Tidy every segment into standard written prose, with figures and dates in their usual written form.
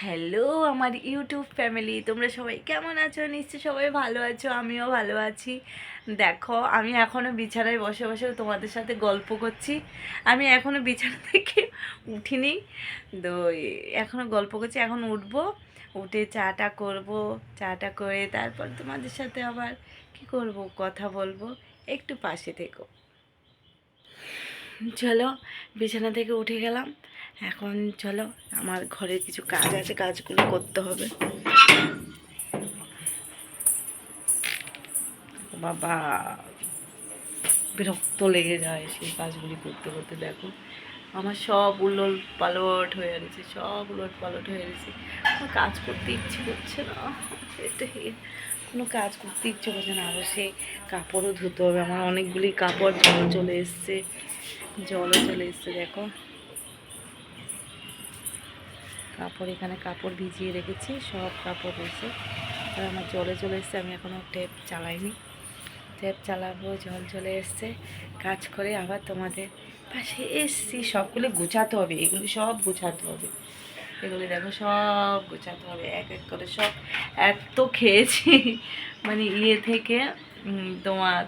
Hello আমার YouTube family, তোমরা সবাই কেমন আছো? নিশ্চয়ই সবাই ভালো আছো, আমিও ভালো আছি। দেখো, আমি এখনও বিছানায় বসে বসে তোমাদের সাথে গল্প করছি। আমি এখনও বিছানা থেকে উঠিনি, তো এখনও গল্প করছি। এখন উঠবো, উঠে চাটা করব, চাটা করে তারপর তোমাদের সাথে আবার কি করব, কথা বলবো। একটু পাশে থেকো। চলো, বিছানা থেকে উঠে গেলাম। এখন চলো, আমার ঘরের কিছু কাজ আছে, কাজগুলো করতে হবে। বাবা, বিরক্ত লেগে যায় সেই কাজগুলি করতে করতে। দেখো, আমার সব উলট পালট হয়ে গেছে, সব উলট পালট হয়ে গেছে। আমার কাজ করতে ইচ্ছে করছে না, এটাই, কোনো কাজ করতে ইচ্ছে করছে না। আবার সেই কাপড়ও ধুতে হবে, আমার অনেকগুলি কাপড় জল চলে এসছে, জলও চলে এসছে। দেখো, কাপড়, এখানে কাপড় ভিজিয়ে রেখেছি, সব কাপড় রয়েছে। আর আমার জলে চলে এসছে, আমি এখনও ট্যাপ চালাইনি, ট্যাপ চালাবো। জল চলে এসছে, কাজ করে আবার তোমাদের পাশে এসছি। সবগুলো গুছাতে হবে, এগুলি সব গুছাতে হবে, এগুলি দেখো সব গুছাতে হবে এক এক করে। সব এত খেয়েছি, মানে ইয়ে থেকে তোমার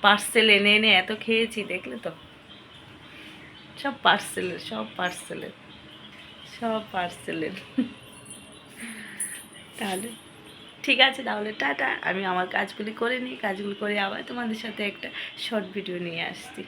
পার্সেল এনে এনে এত খেয়েছি, দেখলে তো, সব পার্সেলের, সব পার্সেলের, সব পার্সেলের। তাহলে ঠিক আছে, তাহলে টাটা। আমি আমার কাজগুলি করে নিই, কাজগুলি করে আবার তোমাদের সাথে একটা শর্ট ভিডিও নিয়ে আসছি।